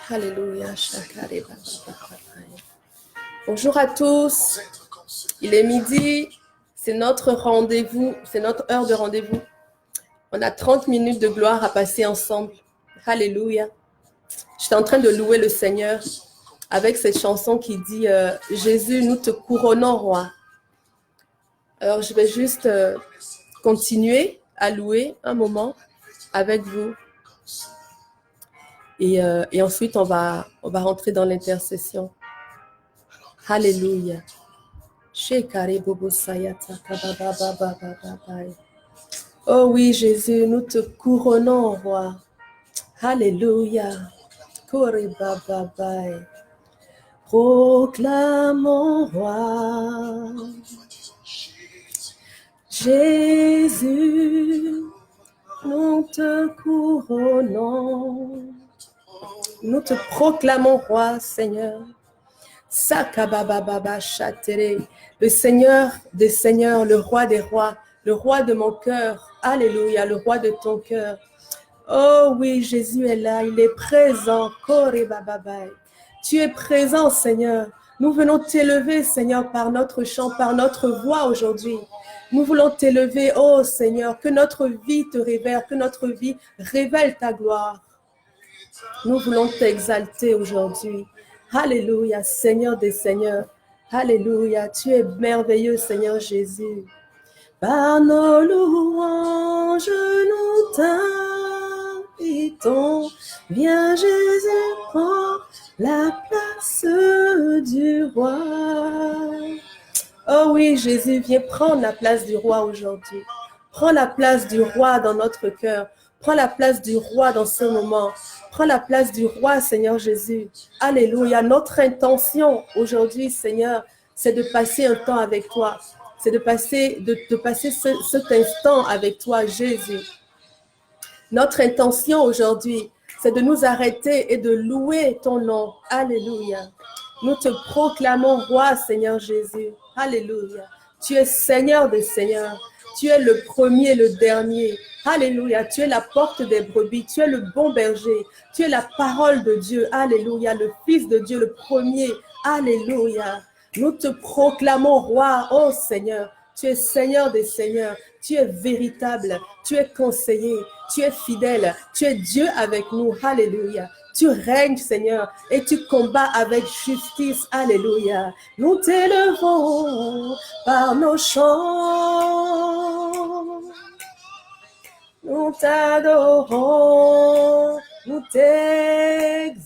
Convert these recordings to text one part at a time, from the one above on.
Alléluia. Bonjour à tous. Il est midi. C'est notre rendez-vous. C'est notre heure de rendez-vous. On a 30 minutes de gloire à passer ensemble. Alléluia. J'étais en train de louer le Seigneur avec cette chanson qui dit Jésus, nous te couronnons, roi. Alors, je vais juste continuer à louer un moment avec vous. Et ensuite, on va rentrer dans l'intercession. Alléluia. Oh oui, Jésus, nous te couronnons, roi. Alléluia. Proclamons, roi. Jésus, nous te couronnons. Nous te proclamons, roi, Seigneur. Sakabababa chatere. Le Seigneur des seigneurs, le roi des rois, le roi de mon cœur. Alléluia, le roi de ton cœur. Oh oui, Jésus est là, il est présent. Korebababai. Tu es présent, Seigneur. Nous venons t'élever, Seigneur, par notre chant, par notre voix aujourd'hui. Nous voulons t'élever, oh Seigneur, que notre vie te révèle, que notre vie révèle ta gloire. Nous voulons t'exalter aujourd'hui. Alléluia, Seigneur des seigneurs. Alléluia, tu es merveilleux, Seigneur Jésus. Par nos louanges, nous t'invitons. Viens, Jésus, prends la place du roi. Oh oui, Jésus, viens prendre la place du roi aujourd'hui. Prends la place du roi dans notre cœur. Prends la place du roi dans ce moment. Prends la place du roi, Seigneur Jésus. Alléluia. Notre intention aujourd'hui, Seigneur, c'est de passer un temps avec toi. C'est de passer cet instant avec toi, Jésus. Notre intention aujourd'hui, c'est de nous arrêter et de louer ton nom. Alléluia. Nous te proclamons roi, Seigneur Jésus. Alléluia. Tu es Seigneur des seigneurs. Tu es le premier, le dernier. Alléluia. Tu es la porte des brebis. Tu es le bon berger. Tu es la parole de Dieu. Alléluia. Le Fils de Dieu, le premier. Alléluia. Nous te proclamons roi, ô Seigneur. Tu es Seigneur des seigneurs. Tu es véritable. Tu es conseiller. Tu es fidèle. Tu es Dieu avec nous. Alléluia. Tu règnes, Seigneur, et tu combats avec justice. Alléluia. Nous t'élevons par nos chants. Nous t'adorons. Nous t'exaltons.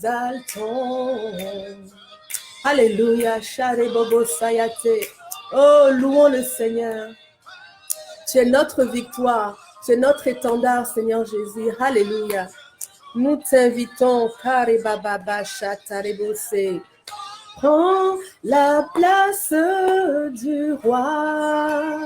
Alléluia. Sharebobo sayate. Oh, louons le Seigneur. Tu es notre victoire. Tu es notre étendard, Seigneur Jésus. Alléluia. Nous t'invitons, Karibababa Chatarebose. Prends la place du roi.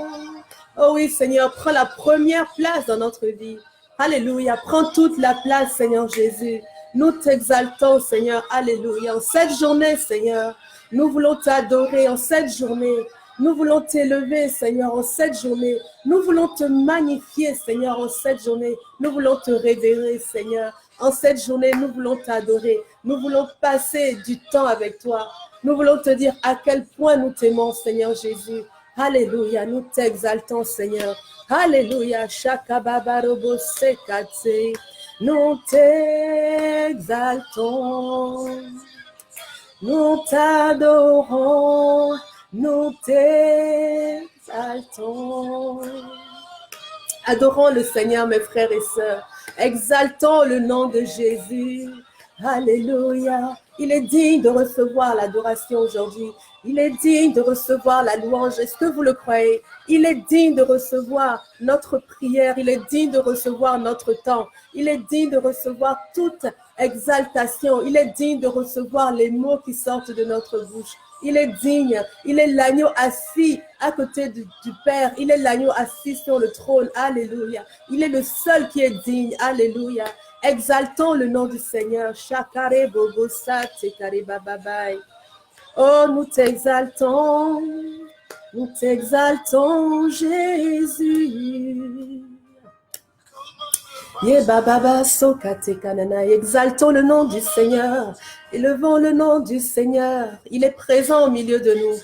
Oh oui, Seigneur, prends la première place dans notre vie. Alléluia. Prends toute la place, Seigneur Jésus. Nous t'exaltons, Seigneur. Alléluia. En cette journée, Seigneur, nous voulons t'adorer. En cette journée, nous voulons t'élever, Seigneur, en cette journée. Nous voulons te magnifier, Seigneur, en cette journée. Nous voulons te révérer, Seigneur. En cette journée, nous voulons t'adorer. Nous voulons passer du temps avec toi. Nous voulons te dire à quel point nous t'aimons, Seigneur Jésus. Alléluia, nous t'exaltons, Seigneur. Alléluia, Shakababarobo Sekatse. Nous t'exaltons. Nous t'adorons. Nous t'exaltons. Adorons le Seigneur, mes frères et sœurs. Exaltons le nom de Jésus. Alléluia. Il est digne de recevoir l'adoration aujourd'hui. Il est digne de recevoir la louange. Est-ce que vous le croyez? Il est digne de recevoir notre prière. Il est digne de recevoir notre temps. Il est digne de recevoir toute exaltation. Il est digne de recevoir les mots qui sortent de notre bouche. Il est digne. Il est l'agneau assis à côté du Père. Il est l'agneau assis sur le trône. Alléluia. Il est le seul qui est digne. Alléluia. Exaltons le nom du Seigneur. Shakare bobo sat sekare bababai. Oh, nous t'exaltons. Nous t'exaltons, Jésus. Exaltons le nom du Seigneur. Élevons le nom du Seigneur. Il est présent au milieu de nous.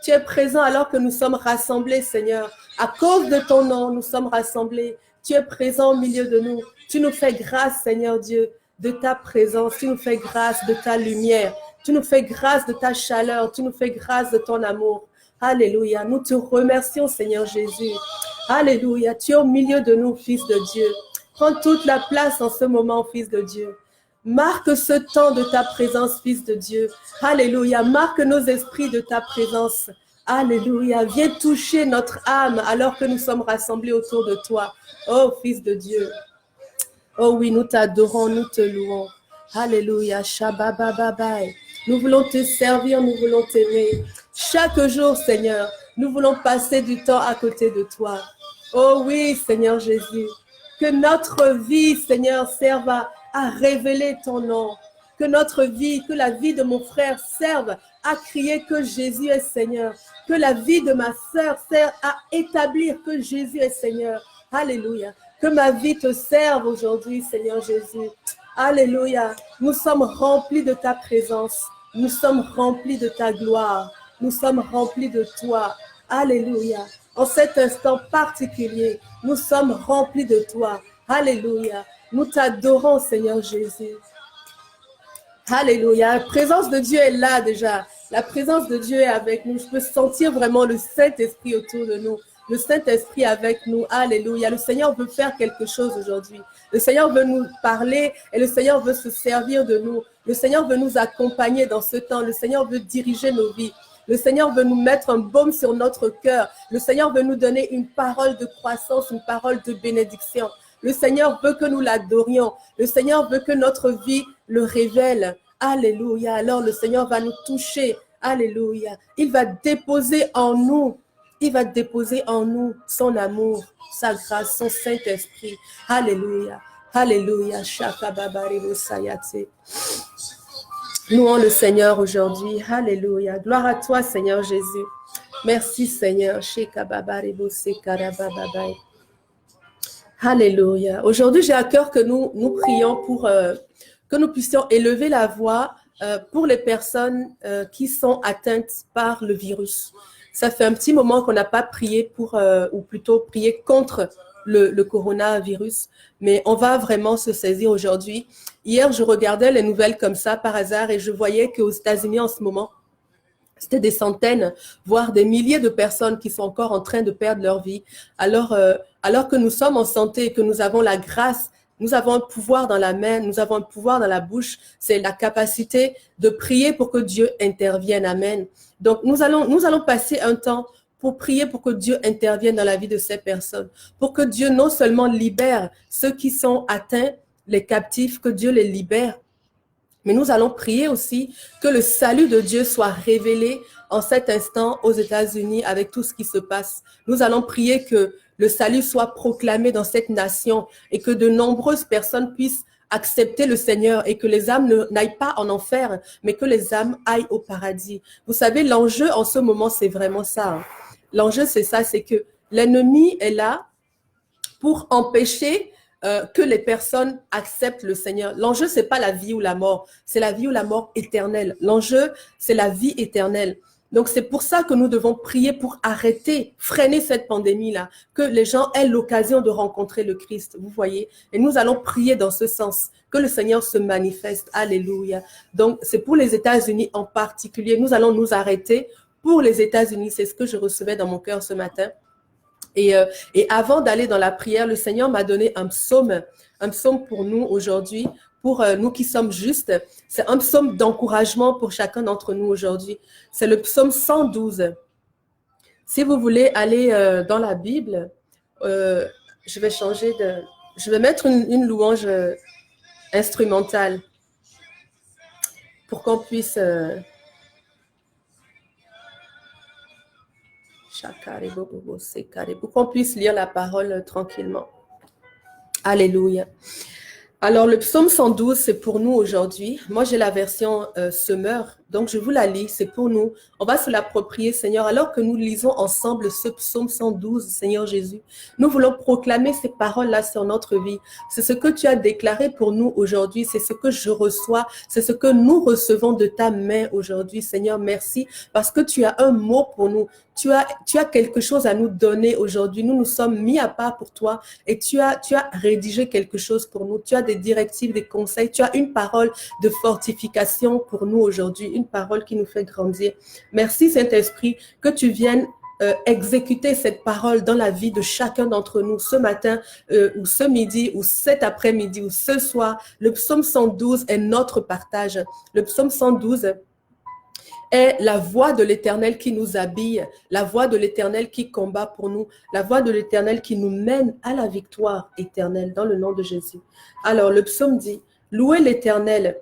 Tu es présent alors que nous sommes rassemblés, Seigneur. À cause de ton nom, nous sommes rassemblés. Tu es présent au milieu de nous. Tu nous fais grâce, Seigneur Dieu, de ta présence. Tu nous fais grâce de ta lumière. Tu nous fais grâce de ta chaleur. Tu nous fais grâce de ton amour. Alléluia. Nous te remercions, Seigneur Jésus. Alléluia. Tu es au milieu de nous, Fils de Dieu. Prends toute la place en ce moment, Fils de Dieu. Marque ce temps de ta présence, Fils de Dieu. Alléluia. Marque nos esprits de ta présence. Alléluia. Viens toucher notre âme alors que nous sommes rassemblés autour de toi. Oh, Fils de Dieu. Oh oui, nous t'adorons, nous te louons. Alléluia. Shababababai. Nous voulons te servir, nous voulons t'aimer. Chaque jour, Seigneur, nous voulons passer du temps à côté de toi. Oh oui, Seigneur Jésus. Que notre vie, Seigneur, serve à révéler ton nom. Que notre vie, que la vie de mon frère serve à crier que Jésus est Seigneur. Que la vie de ma sœur serve à établir que Jésus est Seigneur. Alléluia. Que ma vie te serve aujourd'hui, Seigneur Jésus. Alléluia. Nous sommes remplis de ta présence. Nous sommes remplis de ta gloire. Nous sommes remplis de toi. Alléluia. En cet instant particulier, nous sommes remplis de toi. Alléluia. Nous t'adorons, Seigneur Jésus. Alléluia. La présence de Dieu est là déjà. La présence de Dieu est avec nous. Je peux sentir vraiment le Saint-Esprit autour de nous. Le Saint-Esprit avec nous. Alléluia. Le Seigneur veut faire quelque chose aujourd'hui. Le Seigneur veut nous parler et le Seigneur veut se servir de nous. Le Seigneur veut nous accompagner dans ce temps. Le Seigneur veut diriger nos vies. Le Seigneur veut nous mettre un baume sur notre cœur. Le Seigneur veut nous donner une parole de croissance, une parole de bénédiction. Le Seigneur veut que nous l'adorions. Le Seigneur veut que notre vie le révèle. Alléluia. Alors le Seigneur va nous toucher. Alléluia. Il va déposer en nous. Il va déposer en nous son amour, sa grâce, son Saint-Esprit. Alléluia. Alléluia. Shakababarebo sayate. Louons le Seigneur aujourd'hui. Alléluia. Gloire à toi, Seigneur Jésus. Merci, Seigneur. Alléluia. Aujourd'hui, j'ai à cœur que nous prions pour que nous puissions élever la voix pour les personnes qui sont atteintes par le virus. Ça fait un petit moment qu'on n'a pas prié pour, ou plutôt prié contre le coronavirus, mais on va vraiment se saisir aujourd'hui. Hier, je regardais les nouvelles comme ça par hasard et je voyais qu'aux États-Unis en ce moment, c'était des centaines, voire des milliers de personnes qui sont encore en train de perdre leur vie. Alors que nous sommes en santé et que nous avons la grâce, nous avons un pouvoir dans la main, nous avons un pouvoir dans la bouche, c'est la capacité de prier pour que Dieu intervienne. Amen. Donc, nous allons passer un temps pour prier pour que Dieu intervienne dans la vie de ces personnes, pour que Dieu non seulement libère ceux qui sont atteints, les captifs, que Dieu les libère, mais nous allons prier aussi que le salut de Dieu soit révélé en cet instant aux États-Unis avec tout ce qui se passe. Nous allons prier que le salut soit proclamé dans cette nation et que de nombreuses personnes puissent accepter le Seigneur et que les âmes n'aillent pas en enfer, mais que les âmes aillent au paradis. Vous savez, l'enjeu en ce moment, c'est vraiment ça. Hein. L'enjeu, c'est ça, c'est que l'ennemi est là pour empêcher que les personnes acceptent le Seigneur. L'enjeu, c'est pas la vie ou la mort, c'est la vie ou la mort éternelle. L'enjeu, c'est la vie éternelle. Donc, c'est pour ça que nous devons prier pour arrêter, freiner cette pandémie-là, que les gens aient l'occasion de rencontrer le Christ, vous voyez. Et nous allons prier dans ce sens, que le Seigneur se manifeste. Alléluia. Donc, c'est pour les États-Unis en particulier. Nous allons nous arrêter pour les États-Unis. C'est ce que je recevais dans mon cœur ce matin. Et avant d'aller dans la prière, le Seigneur m'a donné un psaume pour nous aujourd'hui, pour nous qui sommes justes. C'est un psaume d'encouragement pour chacun d'entre nous aujourd'hui. C'est le psaume 112. Si vous voulez aller dans la Bible, je vais mettre une louange instrumentale pour qu'on puisse... pour qu'on puisse lire la parole tranquillement. Alléluia. Alors, le psaume 112, c'est pour nous aujourd'hui. Moi, j'ai la version Semeur, Donc, je vous la lis, c'est pour nous. On va se l'approprier, Seigneur. Alors que nous lisons ensemble ce psaume 112, Seigneur Jésus, nous voulons proclamer ces paroles-là sur notre vie. C'est ce que tu as déclaré pour nous aujourd'hui. C'est ce que je reçois. C'est ce que nous recevons de ta main aujourd'hui, Seigneur. Merci parce que tu as un mot pour nous. Tu as quelque chose à nous donner aujourd'hui. Nous nous sommes mis à part pour toi et tu as rédigé quelque chose pour nous. Tu as des directives, des conseils. Tu as une parole de fortification pour nous aujourd'hui, une parole qui nous fait grandir. Merci Saint-Esprit que tu viennes exécuter cette parole dans la vie de chacun d'entre nous ce matin ou ce midi ou cet après-midi ou ce soir. Le psaume 112 est notre partage. Le psaume 112 est la voix de l'Éternel qui nous habille, la voix de l'Éternel qui combat pour nous, la voix de l'Éternel qui nous mène à la victoire éternelle dans le nom de Jésus. Alors le psaume dit, louez l'Éternel,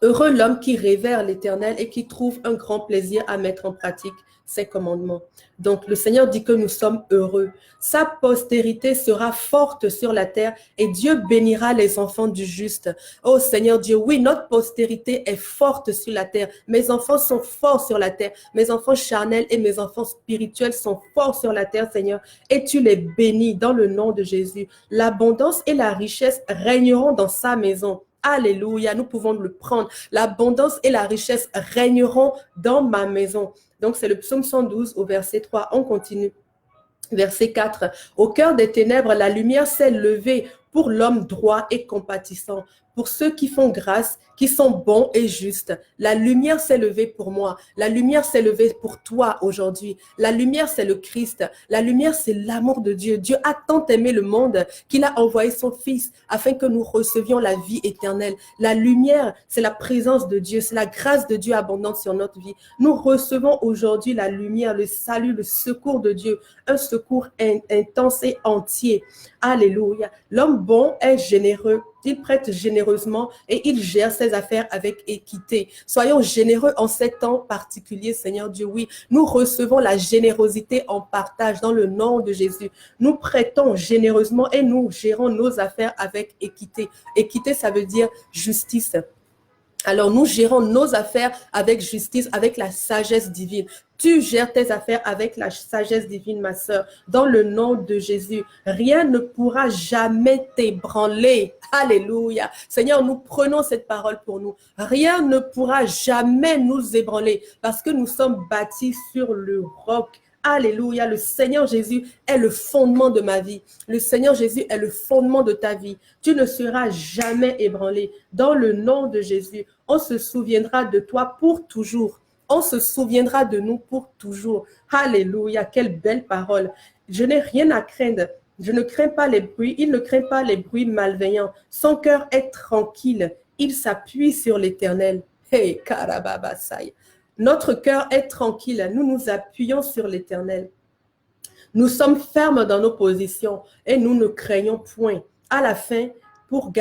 heureux l'homme qui révère l'Éternel et qui trouve un grand plaisir à mettre en pratique ses commandements. Donc, le Seigneur dit que nous sommes heureux. Sa postérité sera forte sur la terre et Dieu bénira les enfants du juste. Oh Seigneur Dieu, oui, notre postérité est forte sur la terre. Mes enfants sont forts sur la terre. Mes enfants charnels et mes enfants spirituels sont forts sur la terre, Seigneur. Et tu les bénis dans le nom de Jésus. L'abondance et la richesse régneront dans sa maison. Alléluia, nous pouvons le prendre. L'abondance et la richesse régneront dans ma maison. Donc, c'est le psaume 112 au verset 3. On continue. Verset 4. Au cœur des ténèbres, la lumière s'est levée pour l'homme droit et compatissant, pour ceux qui font grâce, qui sont bons et justes. La lumière s'est levée pour moi. La lumière s'est levée pour toi aujourd'hui. La lumière, c'est le Christ. La lumière, c'est l'amour de Dieu. Dieu a tant aimé le monde qu'il a envoyé son Fils afin que nous recevions la vie éternelle. La lumière, c'est la présence de Dieu. C'est la grâce de Dieu abondante sur notre vie. Nous recevons aujourd'hui la lumière, le salut, le secours de Dieu. Un secours intense et entier. Alléluia. L'homme bon est généreux. Il prête généreusement et il gère ses affaires avec équité. Soyons généreux en ces temps particuliers, Seigneur Dieu. Oui, nous recevons la générosité en partage dans le nom de Jésus. Nous prêtons généreusement et nous gérons nos affaires avec équité. Équité, ça veut dire justice. Alors, nous gérons nos affaires avec justice, avec la sagesse divine. Tu gères tes affaires avec la sagesse divine, ma sœur. Dans le nom de Jésus, rien ne pourra jamais t'ébranler. Alléluia. Seigneur, nous prenons cette parole pour nous. Rien ne pourra jamais nous ébranler parce que nous sommes bâtis sur le roc. Alléluia, le Seigneur Jésus est le fondement de ma vie. Le Seigneur Jésus est le fondement de ta vie. Tu ne seras jamais ébranlé. Dans le nom de Jésus, on se souviendra de toi pour toujours. On se souviendra de nous pour toujours. Alléluia, quelle belle parole. Je n'ai rien à craindre. Je ne crains pas les bruits. Il ne craint pas les bruits malveillants. Son cœur est tranquille. Il s'appuie sur l'Éternel. Hey, karababasai. Notre cœur est tranquille, nous nous appuyons sur l'Éternel. Nous sommes fermes dans nos positions et nous ne craignons point. À la fin, pour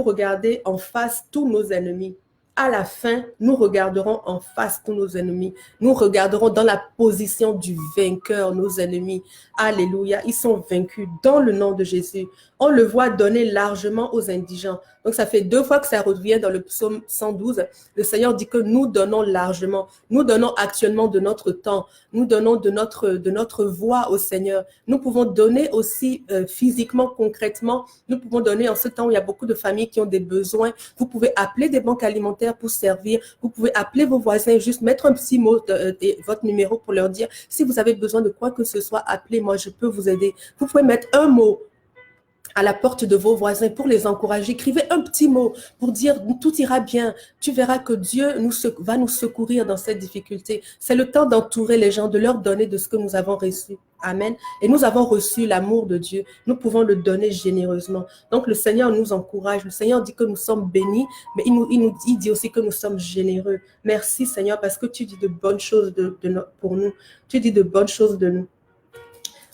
regarder en face tous nos ennemis. À la fin, nous regarderons en face tous nos ennemis. Nous regarderons dans la position du vainqueur, nos ennemis. Alléluia, ils sont vaincus dans le nom de Jésus. On le voit donner largement aux indigents. Donc, ça fait 2 fois que ça revient dans le psaume 112. Le Seigneur dit que nous donnons largement. Nous donnons actuellement de notre temps. Nous donnons de notre voix au Seigneur. Nous pouvons donner aussi physiquement, concrètement. Nous pouvons donner en ce temps où il y a beaucoup de familles qui ont des besoins. Vous pouvez appeler des banques alimentaires pour servir. Vous pouvez appeler vos voisins, juste mettre un petit mot de votre numéro pour leur dire si vous avez besoin de quoi que ce soit, appelez-moi, je peux vous aider. Vous pouvez mettre un mot à la porte de vos voisins pour les encourager. Écrivez un petit mot pour dire tout ira bien. Tu verras que Dieu va nous secourir dans cette difficulté. C'est le temps d'entourer les gens, de leur donner de ce que nous avons reçu. Amen. Et nous avons reçu l'amour de Dieu. Nous pouvons le donner généreusement. Donc le Seigneur nous encourage. Le Seigneur dit que nous sommes bénis, mais il dit aussi que nous sommes généreux. Merci Seigneur parce que tu dis de bonnes choses pour nous. Tu dis de bonnes choses de nous.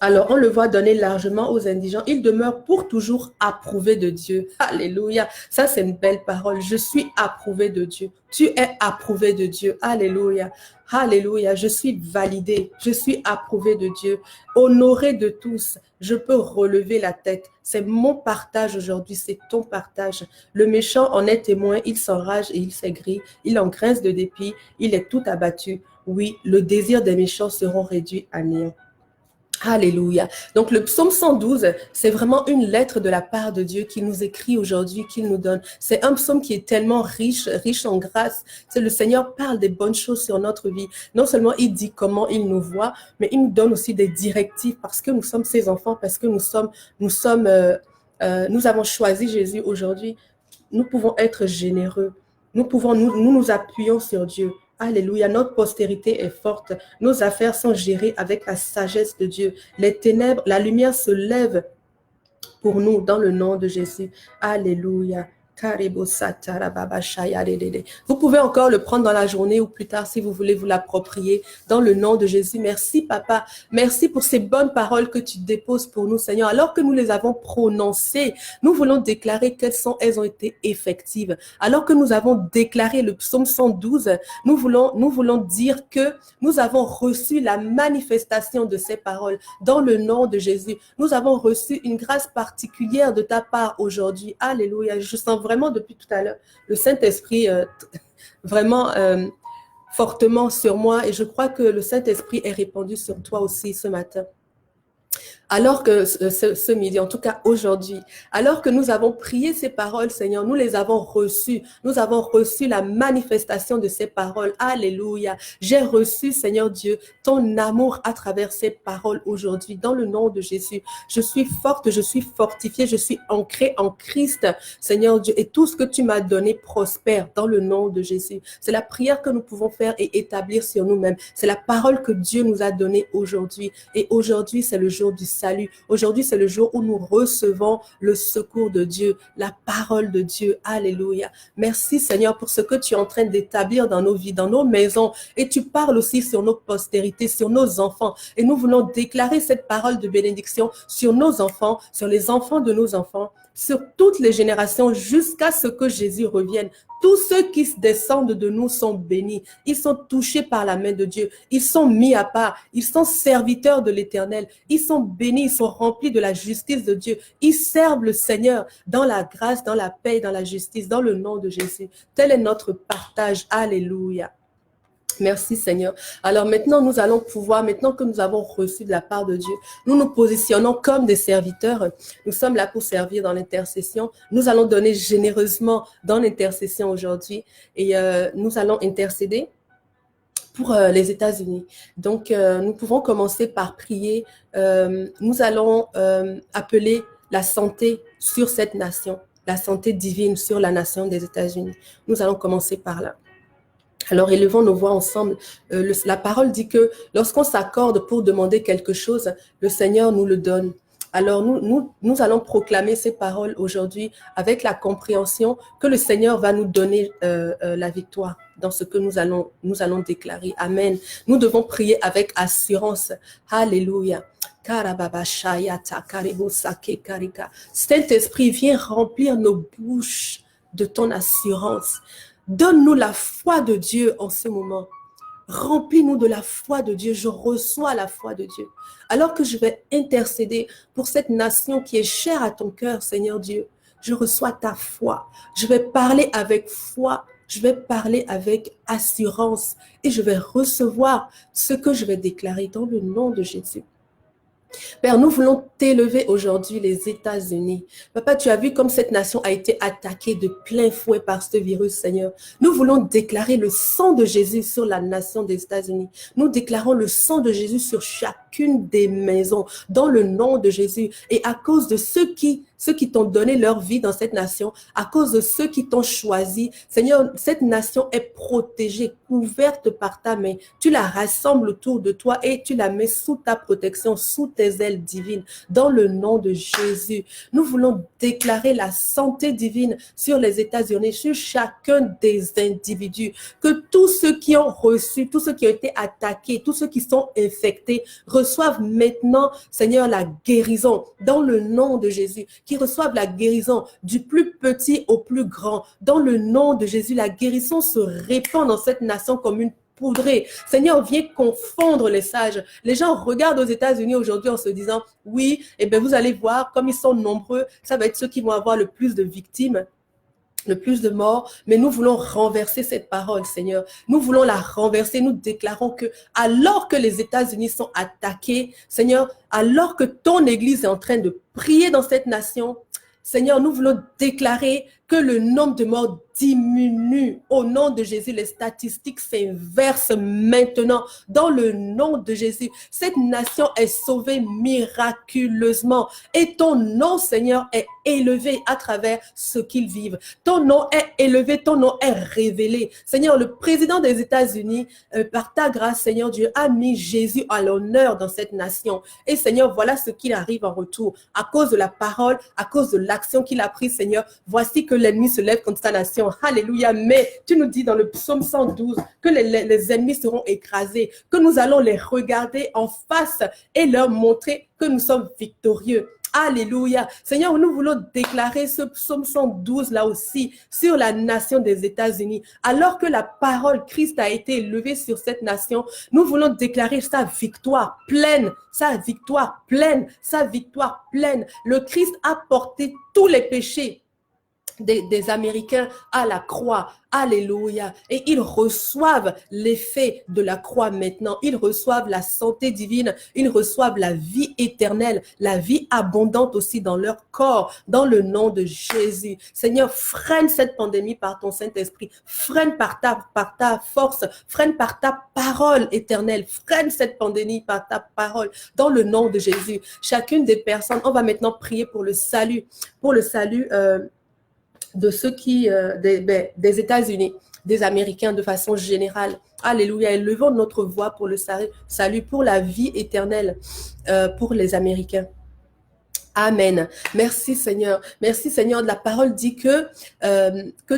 Alors, on le voit donner largement aux indigents. Il demeure pour toujours approuvé de Dieu. Alléluia. Ça, c'est une belle parole. Je suis approuvé de Dieu. Tu es approuvé de Dieu. Alléluia. Alléluia. Je suis validé. Je suis approuvé de Dieu. Honoré de tous. Je peux relever la tête. C'est mon partage aujourd'hui. C'est ton partage. Le méchant en est témoin. Il s'enrage et il s'aigrit. Il en grince de dépit. Il est tout abattu. Oui, le désir des méchants seront réduits à néant. Alléluia. Donc le psaume 112, c'est vraiment une lettre de la part de Dieu qu'il nous écrit aujourd'hui, qu'il nous donne. C'est un psaume qui est tellement riche, riche en grâce. C'est le Seigneur parle des bonnes choses sur notre vie. Non seulement il dit comment il nous voit, mais il nous donne aussi des directives parce que nous sommes ses enfants, parce que nous avons choisi Jésus aujourd'hui. Nous pouvons être généreux. Nous appuyons sur Dieu. Alléluia, notre postérité est forte. Nos affaires sont gérées avec la sagesse de Dieu. Les ténèbres, la lumière se lève pour nous dans le nom de Jésus. Alléluia. Vous pouvez encore le prendre dans la journée ou plus tard si vous voulez vous l'approprier dans le nom de Jésus. Merci papa. Merci pour ces bonnes paroles que tu déposes pour nous Seigneur. Alors que nous les avons prononcées, nous voulons déclarer elles ont été effectives. Alors que nous avons déclaré le psaume 112, nous voulons dire que nous avons reçu la manifestation de ces paroles dans le nom de Jésus. Nous avons reçu une grâce particulière de ta part aujourd'hui. Alléluia. Je sens vraiment depuis tout à l'heure le Saint-Esprit vraiment fortement sur moi et je crois que le Saint-Esprit est répandu sur toi aussi ce matin. Alors que ce midi, en tout cas aujourd'hui, alors que nous avons prié ces paroles, Seigneur, nous les avons reçues. Nous avons reçu la manifestation de ces paroles. Alléluia. J'ai reçu, Seigneur Dieu, ton amour à travers ces paroles aujourd'hui. Dans le nom de Jésus, je suis forte, je suis fortifiée, je suis ancrée en Christ, Seigneur Dieu. Et tout ce que tu m'as donné prospère dans le nom de Jésus. C'est la prière que nous pouvons faire et établir sur nous-mêmes. C'est la parole que Dieu nous a donnée aujourd'hui. Et aujourd'hui, c'est le jour du salut. Aujourd'hui, c'est le jour où nous recevons le secours de Dieu, la parole de Dieu. Alléluia. Merci Seigneur pour ce que tu es en train d'établir dans nos vies, dans nos maisons. Et tu parles aussi sur nos postérités, sur nos enfants. Et nous voulons déclarer cette parole de bénédiction sur nos enfants, sur les enfants de nos enfants, sur toutes les générations jusqu'à ce que Jésus revienne. Tous ceux qui descendent de nous sont bénis. Ils sont touchés par la main de Dieu. Ils sont mis à part. Ils sont serviteurs de l'Éternel. Ils sont bénis. Ils sont remplis de la justice de Dieu. Ils servent le Seigneur dans la grâce, dans la paix, dans la justice, dans le nom de Jésus. Tel est notre partage. Alléluia. Merci Seigneur. Alors maintenant, nous allons pouvoir, maintenant que nous avons reçu de la part de Dieu, nous nous positionnons comme des serviteurs. Nous sommes là pour servir dans l'intercession. Nous allons donner généreusement dans l'intercession aujourd'hui et nous allons intercéder pour les États-Unis. Donc, nous pouvons commencer par prier. Nous allons appeler la santé sur cette nation, la santé divine sur la nation des États-Unis. Nous allons commencer par là. Alors, élevons nos voix ensemble. La parole dit que lorsqu'on s'accorde pour demander quelque chose, le Seigneur nous le donne. Alors, nous allons proclamer ces paroles aujourd'hui avec la compréhension que le Seigneur va nous donner la victoire dans ce que nous allons déclarer. Amen. Nous devons prier avec assurance. Alléluia. Saint-Esprit, viens remplir nos bouches de ton assurance. Donne-nous la foi de Dieu en ce moment. Remplis-nous de la foi de Dieu. Je reçois la foi de Dieu. Alors que je vais intercéder pour cette nation qui est chère à ton cœur, Seigneur Dieu, je reçois ta foi. Je vais parler avec foi. Je vais parler avec assurance et je vais recevoir ce que je vais déclarer dans le nom de Jésus. Père, nous voulons t'élever aujourd'hui les États-Unis. Papa, tu as vu comme cette nation a été attaquée de plein fouet par ce virus, Seigneur. Nous voulons déclarer le sang de Jésus sur la nation des États-Unis. Nous déclarons le sang de Jésus sur chacune des maisons, dans le nom de Jésus. Et à cause de ceux qui t'ont donné leur vie dans cette nation, à cause de ceux qui t'ont choisi, Seigneur, cette nation est protégée, couverte par ta main. Tu la rassembles autour de toi et tu la mets sous ta protection, sous tes ailes divines, dans le nom de Jésus. Nous voulons déclarer la santé divine sur les États-Unis, sur chacun des individus, que tous ceux qui ont reçu, tous ceux qui ont été attaqués, tous ceux qui sont infectés, reçoivent maintenant, Seigneur, la guérison dans le nom de Jésus, qui reçoivent la guérison du plus petit au plus grand. Dans le nom de Jésus, la guérison se répand dans cette nation comme une poudrée. Seigneur, viens confondre les sages. Les gens regardent aux États-Unis aujourd'hui en se disant, oui, eh bien, vous allez voir, comme ils sont nombreux, ça va être ceux qui vont avoir le plus de victimes, le plus de morts, mais nous voulons renverser cette parole, Seigneur. Nous voulons la renverser. Nous déclarons que, alors que les États-Unis sont attaqués, Seigneur, alors que ton Église est en train de prier dans cette nation, Seigneur, nous voulons déclarer que le nombre de morts diminue. Au nom de Jésus, les statistiques s'inversent maintenant. Dans le nom de Jésus, cette nation est sauvée miraculeusement. Et ton nom, Seigneur, est élevé à travers ce qu'ils vivent. Ton nom est élevé, ton nom est révélé. Seigneur, le président des États-Unis, par ta grâce, Seigneur Dieu, a mis Jésus à l'honneur dans cette nation. Et Seigneur, voilà ce qu'il arrive en retour. À cause de la parole, à cause de l'action qu'il a prise, Seigneur, voici que l'ennemi se lève contre ta nation. Alléluia. Mais tu nous dis dans le psaume 112 que les ennemis seront écrasés, que nous allons les regarder en face et leur montrer que nous sommes victorieux. Alléluia. Seigneur, nous voulons déclarer ce psaume 112 là aussi sur la nation des États-Unis. Alors que la parole Christ a été élevée sur cette nation, nous voulons déclarer sa victoire pleine, sa victoire pleine, sa victoire pleine. Le Christ a porté tous les péchés des Américains à la croix. Alléluia. Et ils reçoivent l'effet de la croix maintenant. Ils reçoivent la santé divine. Ils reçoivent la vie éternelle, la vie abondante aussi dans leur corps, dans le nom de Jésus. Seigneur, freine cette pandémie par ton Saint-Esprit. Freine par ta force. Freine par ta parole éternelle. Freine cette pandémie par ta parole dans le nom de Jésus. Chacune des personnes, on va maintenant prier pour le salut de ceux qui, des États-Unis, des Américains de façon générale. Alléluia. Élevons notre voix pour le salut, pour la vie éternelle, pour les Américains. Amen. Merci Seigneur. Merci Seigneur. La parole dit que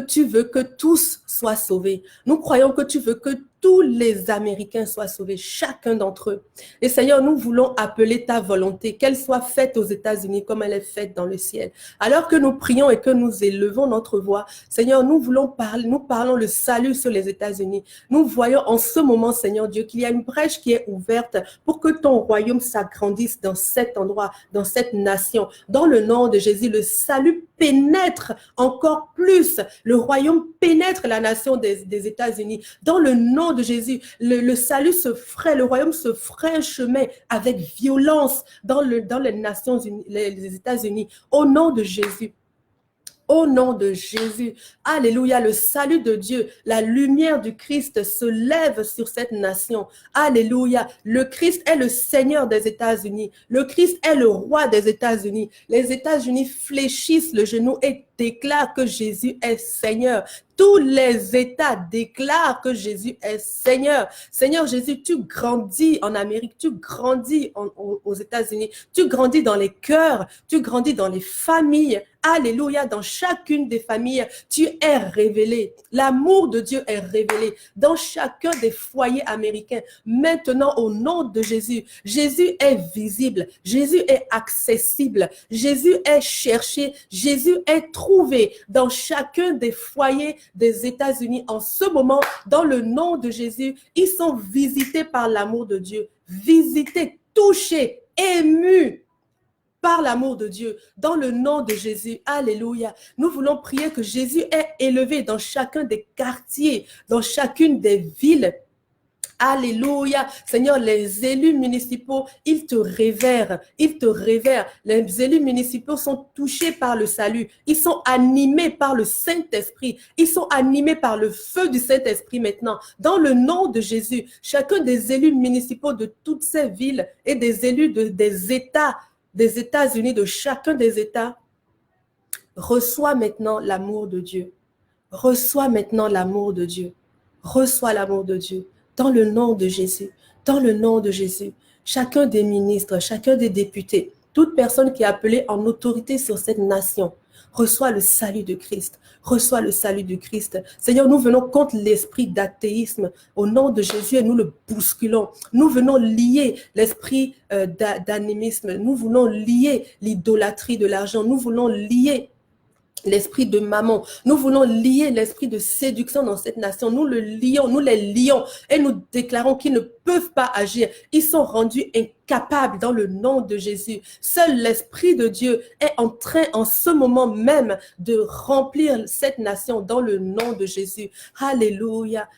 tu veux que tous soient sauvés. Nous croyons que tu veux que tous les Américains soient sauvés, chacun d'entre eux. Et Seigneur, nous voulons appeler ta volonté, qu'elle soit faite aux États-Unis comme elle est faite dans le ciel. Alors que nous prions et que nous élevons notre voix, Seigneur, nous parlons le salut sur les États-Unis. Nous voyons en ce moment, Seigneur Dieu, qu'il y a une brèche qui est ouverte pour que ton royaume s'agrandisse dans cet endroit, dans cette nation. Dans le nom de Jésus, le salut pénètre encore plus. Le royaume pénètre la nation des États-Unis. Dans le nom de Jésus, le salut se ferait, le royaume se ferait un chemin avec violence dans les Nations Unies, les États-Unis. Au nom de Jésus. Au nom de Jésus, alléluia, le salut de Dieu, la lumière du Christ se lève sur cette nation. Alléluia, le Christ est le Seigneur des États-Unis. Le Christ est le roi des États-Unis. Les États-Unis fléchissent le genou et déclarent que Jésus est Seigneur. Tous les États déclarent que Jésus est Seigneur. Seigneur Jésus, tu grandis en Amérique, tu grandis aux États-Unis, tu grandis dans les cœurs, tu grandis dans les familles. Alléluia, dans chacune des familles, tu es révélé. L'amour de Dieu est révélé dans chacun des foyers américains. Maintenant, au nom de Jésus, Jésus est visible, Jésus est accessible, Jésus est cherché, Jésus est trouvé dans chacun des foyers des États-Unis. En ce moment, dans le nom de Jésus, ils sont visités par l'amour de Dieu, visités, touchés, émus par l'amour de Dieu, dans le nom de Jésus. Alléluia. Nous voulons prier que Jésus est élevé dans chacun des quartiers, dans chacune des villes. Alléluia. Seigneur, les élus municipaux, ils te révèrent. Ils te révèrent. Les élus municipaux sont touchés par le salut. Ils sont animés par le Saint-Esprit. Ils sont animés par le feu du Saint-Esprit maintenant. Dans le nom de Jésus, chacun des élus municipaux de toutes ces villes et des élus des États, des États-Unis, de chacun des États, reçoit maintenant l'amour de Dieu. Reçois maintenant l'amour de Dieu. Reçois l'amour de Dieu. Dans le nom de Jésus. Dans le nom de Jésus. Chacun des ministres, chacun des députés, toute personne qui est appelée en autorité sur cette nation, Reçois le salut de Christ. Reçois le salut du Christ. Seigneur, nous venons contre l'esprit d'athéisme au nom de Jésus et nous le bousculons. Nous venons lier l'esprit d'animisme. Nous voulons lier l'idolâtrie de l'argent. Nous voulons lier l'esprit de mammon. Nous voulons lier l'esprit de séduction dans cette nation. Nous le lions, nous les lions et nous déclarons qu'ils ne peuvent pas agir. Ils sont rendus incapables dans le nom de Jésus. Seul l'Esprit de Dieu est en train en ce moment même de remplir cette nation dans le nom de Jésus. Alléluia.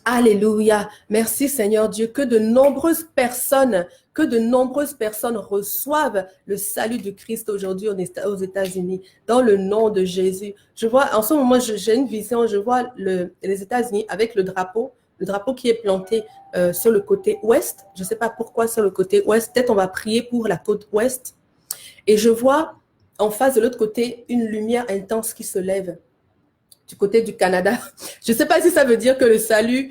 Alléluia. Merci Seigneur Dieu, que de nombreuses personnes reçoivent le salut du Christ aujourd'hui aux États-Unis, dans le nom de Jésus. Je vois, en ce moment, j'ai une vision, je vois les États-Unis avec le drapeau qui est planté sur le côté ouest. Je ne sais pas pourquoi sur le côté ouest. Peut-être on va prier pour la côte ouest. Et je vois en face de l'autre côté une lumière intense qui se lève. Du côté du Canada. Je ne sais pas si ça veut dire que le salut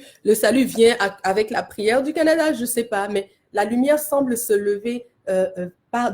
vient avec la prière du Canada, je ne sais pas, mais la lumière semble se lever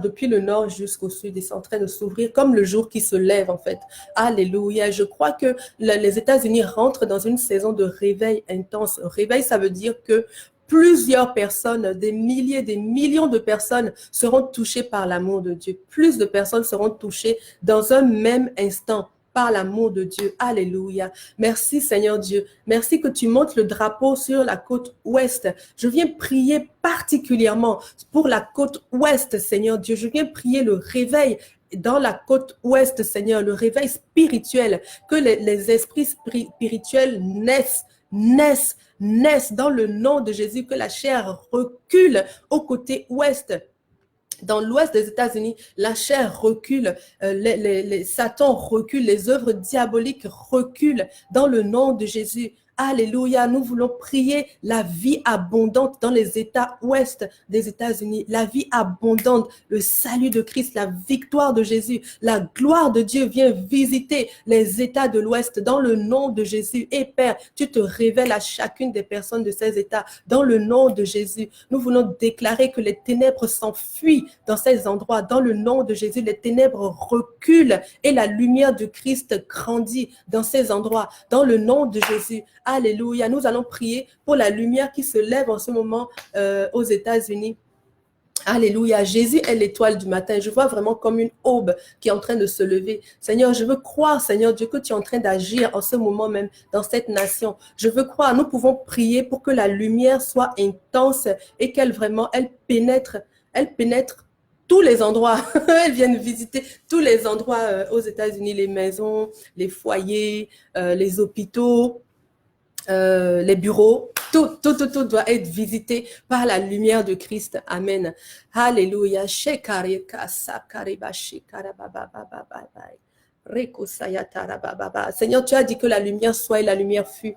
depuis le nord jusqu'au sud et c'est en train de s'ouvrir comme le jour qui se lève en fait. Alléluia. Je crois que les États-Unis rentrent dans une saison de réveil intense. Réveil, ça veut dire que plusieurs personnes, des milliers, des millions de personnes seront touchées par l'amour de Dieu. Plus de personnes seront touchées dans un même instant par l'amour de Dieu. Alléluia. Merci Seigneur Dieu. Merci que tu montes le drapeau sur la côte ouest. Je viens prier particulièrement pour la côte ouest, Seigneur Dieu. Je viens prier le réveil dans la côte ouest, Seigneur, le réveil spirituel, que les esprits spirituels naissent dans le nom de Jésus, que la chair recule au côté ouest. Dans l'ouest des États-Unis, la chair recule, Satan recule, les œuvres diaboliques reculent dans le nom de Jésus. Alléluia, nous voulons prier la vie abondante dans les États ouest des États-Unis, la vie abondante, le salut de Christ, la victoire de Jésus, la gloire de Dieu vient visiter les États de l'ouest dans le nom de Jésus. Et Père, tu te révèles à chacune des personnes de ces États dans le nom de Jésus. Nous voulons déclarer que les ténèbres s'enfuient dans ces endroits dans le nom de Jésus. Les ténèbres reculent et la lumière de Christ grandit dans ces endroits dans le nom de Jésus. Alléluia. Nous allons prier pour la lumière qui se lève en ce moment aux États-Unis. Alléluia. Jésus est l'étoile du matin. Je vois vraiment comme une aube qui est en train de se lever. Seigneur, je veux croire, Seigneur Dieu, que tu es en train d'agir en ce moment même dans cette nation. Je veux croire. Nous pouvons prier pour que la lumière soit intense et qu'elle pénètre tous les endroits. Elles viennent visiter tous les endroits aux États-Unis, les maisons, les foyers, les hôpitaux, les bureaux, tout doit être visité par la lumière de Christ. Amen. Alléluia. Seigneur, tu as dit que la lumière soit et la lumière fut.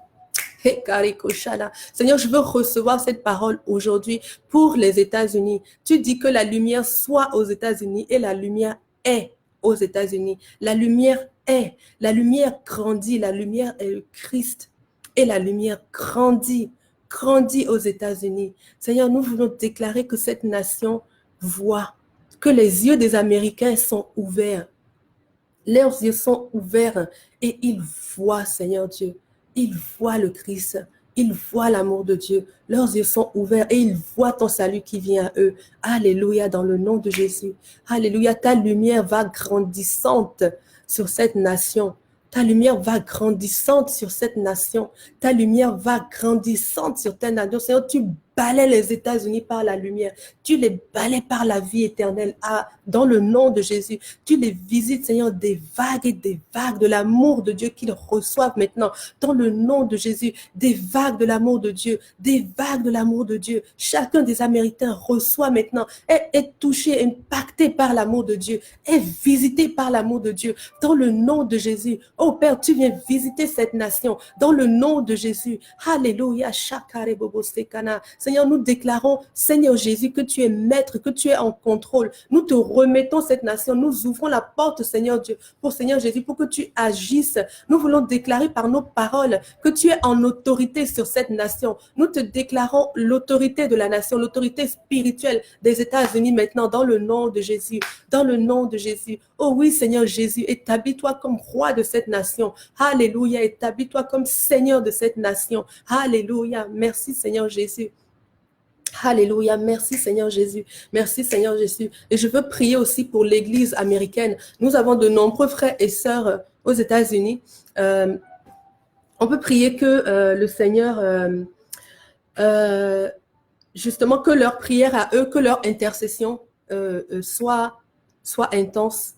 Seigneur, je veux recevoir cette parole aujourd'hui pour les États-Unis. Tu dis que la lumière soit aux États-Unis et la lumière est aux États-Unis. La lumière grandit, la lumière est le Christ. Et la lumière grandit aux États-Unis. Seigneur, nous voulons déclarer que cette nation voit, que les yeux des Américains sont ouverts. Leurs yeux sont ouverts et ils voient, Seigneur Dieu, ils voient le Christ, ils voient l'amour de Dieu. Leurs yeux sont ouverts et ils voient ton salut qui vient à eux. Alléluia, dans le nom de Jésus. Alléluia, ta lumière va grandissante sur cette nation. Ta lumière va grandissante sur cette nation. Ta lumière va grandissante sur ta nation. Seigneur, tu balais les États-Unis par la lumière. Tu les balais par la vie éternelle. Dans le nom de Jésus, tu les visites, Seigneur, des vagues et des vagues de l'amour de Dieu qu'ils reçoivent maintenant. Dans le nom de Jésus, des vagues de l'amour de Dieu. Des vagues de l'amour de Dieu. Chacun des Américains reçoit maintenant, est touché, impacté par l'amour de Dieu, est visité par l'amour de Dieu. Dans le nom de Jésus. Oh Père, tu viens visiter cette nation. Dans le nom de Jésus. Alléluia. Seigneur, nous déclarons, Seigneur Jésus, que tu es maître, que tu es en contrôle. Nous te remettons cette nation. Nous ouvrons la porte, Seigneur Dieu, pour Seigneur Jésus, pour que tu agisses. Nous voulons déclarer par nos paroles que tu es en autorité sur cette nation. Nous te déclarons l'autorité de la nation, l'autorité spirituelle des États-Unis maintenant, dans le nom de Jésus, dans le nom de Jésus. Oh oui, Seigneur Jésus, établis-toi comme roi de cette nation. Alléluia, établis-toi comme Seigneur de cette nation. Alléluia, merci Seigneur Jésus. Alléluia, merci Seigneur Jésus, merci Seigneur Jésus. Et je veux prier aussi pour l'Église américaine. Nous avons de nombreux frères et sœurs aux États-Unis. On peut prier que le Seigneur, justement, que leur prière à eux, que leur intercession soit intense,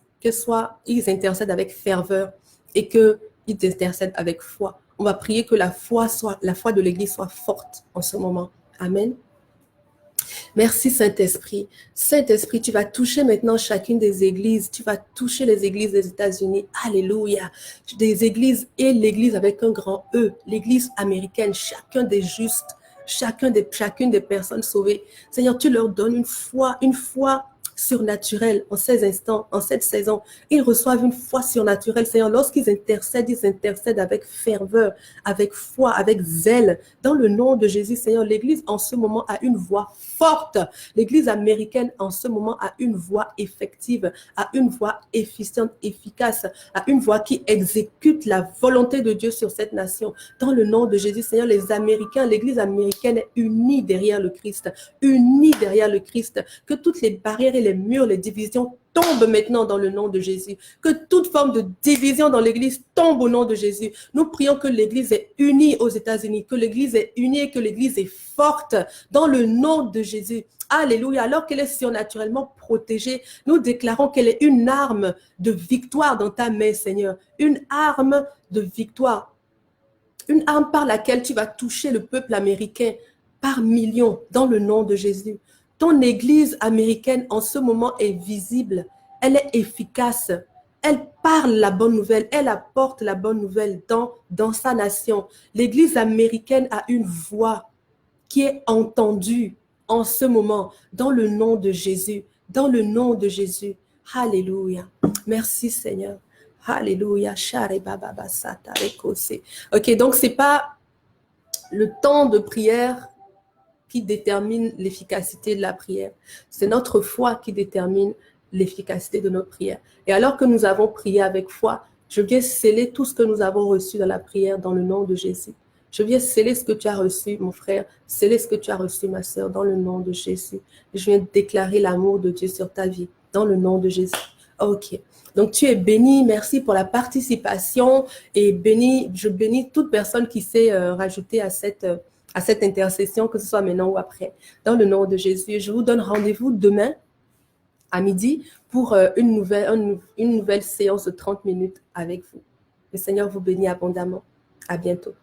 ils intercèdent avec ferveur et qu'ils intercèdent avec foi. On va prier que la foi de l'Église soit forte en ce moment. Amen. Merci Saint-Esprit. Saint-Esprit, tu vas toucher maintenant chacune des églises. Tu vas toucher les églises des États-Unis. Alléluia. Des églises et l'église avec un grand E. L'église américaine, chacun des justes, chacune des personnes sauvées. Seigneur, tu leur donnes une foi surnaturelle en ces instants, en cette saison. Ils reçoivent une foi surnaturelle, Seigneur. Lorsqu'ils intercèdent, ils intercèdent avec ferveur, avec foi, avec zèle. Dans le nom de Jésus, Seigneur, l'Église en ce moment a une voix forte. L'Église américaine en ce moment a une voix effective, a une voix efficiente, efficace, a une voix qui exécute la volonté de Dieu sur cette nation. Dans le nom de Jésus, Seigneur, les Américains, l'Église américaine est unie derrière le Christ, unie derrière le Christ. Que toutes les barrières et les murs, les divisions tombent maintenant dans le nom de Jésus. Que toute forme de division dans l'Église tombe au nom de Jésus. Nous prions que l'Église est unie aux États-Unis, que l'Église est unie et que l'Église est forte dans le nom de Jésus. Alléluia. Alors qu'elle est surnaturellement protégée, nous déclarons qu'elle est une arme de victoire dans ta main, Seigneur. Une arme de victoire. Une arme par laquelle tu vas toucher le peuple américain par millions dans le nom de Jésus. Ton Église américaine en ce moment est visible, elle est efficace, elle parle la bonne nouvelle, elle apporte la bonne nouvelle dans sa nation. L'Église américaine a une voix qui est entendue en ce moment dans le nom de Jésus, dans le nom de Jésus. Alléluia. Merci Seigneur. Alléluia. Ok, donc c'est pas le temps de prière qui détermine l'efficacité de la prière. C'est notre foi qui détermine l'efficacité de notre prière. Et alors que nous avons prié avec foi, je viens sceller tout ce que nous avons reçu dans la prière dans le nom de Jésus. Je viens sceller ce que tu as reçu, mon frère, sceller ce que tu as reçu, ma sœur, dans le nom de Jésus. Je viens déclarer l'amour de Dieu sur ta vie, dans le nom de Jésus. Ok. Donc, tu es béni. Merci pour la participation et je bénis toute personne qui s'est rajoutée à cette intercession, que ce soit maintenant ou après, dans le nom de Jésus. Je vous donne rendez-vous demain à midi pour une nouvelle séance de 30 minutes avec vous. Le Seigneur vous bénit abondamment. À bientôt.